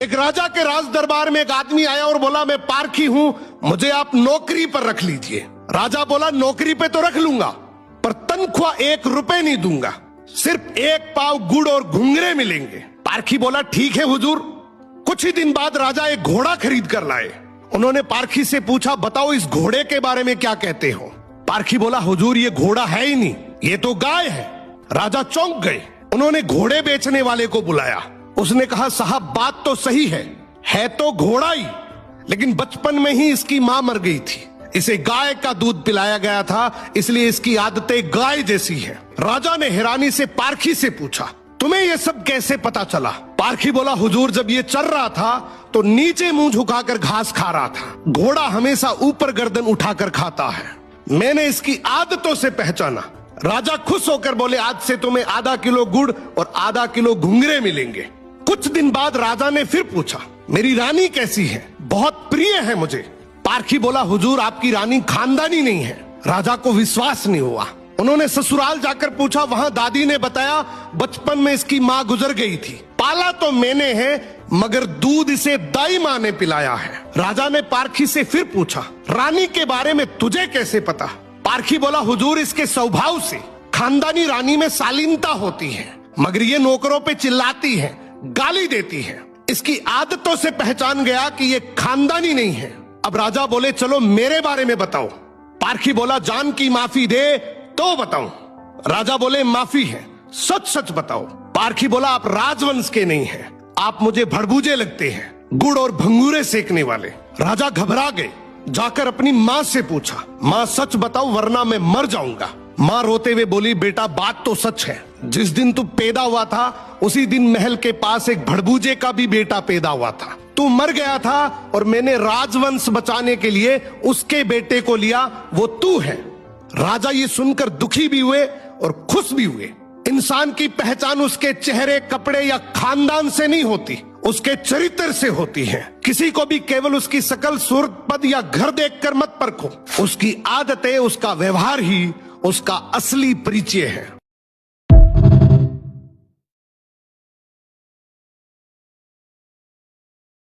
एक राजा के राज दरबार में एक आदमी आया और बोला, मैं पारखी हूं, मुझे आप नौकरी पर रख लीजिए। राजा बोला, नौकरी पे तो रख लूंगा, पर तनख्वाह 1 रुपए नहीं दूंगा, सिर्फ 1 पाव गुड़ और घुंघरे मिलेंगे। पारखी बोला, ठीक है हुजूर। कुछ ही दिन बाद राजा एक घोड़ा खरीद कर लाए। उन्होंने पारखी से पूछा, बताओ इस घोड़े के बारे में क्या कहते हो। पारखी बोला, हुजूर ये घोड़ा है ही नहीं, ये तो गाय है। राजा चौंक गए। उन्होंने घोड़े बेचने वाले को बुलाया। उसने कहा, साहब बात तो सही है तो घोड़ा ही, लेकिन बचपन में ही इसकी मां मर गई थी, इसे गाय का दूध पिलाया गया था, इसलिए इसकी आदतें गाय जैसी है। राजा ने हैरानी से पारखी से पूछा, तुम्हें यह सब कैसे पता चला। पारखी बोला, हुजूर जब ये चल रहा था तो नीचे मुंह झुकाकर घास खा रहा था, घोड़ा हमेशा ऊपर गर्दन उठाकर खाता है, मैंने इसकी आदतों से पहचाना। राजा खुश होकर बोले, आज से तुम्हें आधा किलो गुड़ और आधा किलो घुंघरे मिलेंगे। कुछ दिन बाद राजा ने फिर पूछा, मेरी रानी कैसी है, बहुत प्रिय है मुझे। पारखी बोला, हुजूर आपकी रानी खानदानी नहीं है। राजा को विश्वास नहीं हुआ। उन्होंने ससुराल जाकर पूछा, वहां दादी ने बताया, बचपन में इसकी मां गुजर गई थी, पाला तो मैंने है मगर दूध इसे दाई मां ने पिलाया है। राजा ने पारखी से फिर पूछा, रानी के बारे में तुझे कैसे पता। पारखी बोला, हुजूर इसके स्वभाव से खानदानी रानी में शालीनता होती है, मगर ये नौकरों पे चिल्लाती है, गाली देती है, इसकी आदतों से पहचान गया कि ये खानदानी नहीं है। अब राजा बोले, चलो मेरे बारे में बताओ। पारखी बोला, जान की माफी दे तो बताऊं। राजा बोले, माफी है, सच सच बताओ। पारखी बोला, आप राजवंश के नहीं हैं, आप मुझे भड़बूजे लगते हैं, गुड़ और भंगूरे सेकने वाले। राजा घबरा गए। जाकर अपनी माँ से पूछा, माँ सच बताओ वरना मैं मर जाऊंगा। माँ रोते हुए बोली, बेटा बात तो सच है, जिस दिन तू पैदा हुआ था उसी दिन महल के पास एक भड़बूजे का भी बेटा पैदा हुआ था, तू मर गया था और मैंने राजवंश बचाने के लिए उसके बेटे को लिया, वो तू है। राजा ये सुनकर दुखी भी हुए और खुश भी हुए। इंसान की पहचान उसके चेहरे, कपड़े या खानदान से नहीं होती, उसके चरित्र से होती है। किसी को भी केवल उसकी शकल, सूरत, पद या घर देखकर मत परखो, उसकी आदतें, उसका व्यवहार ही उसका असली परिचय है।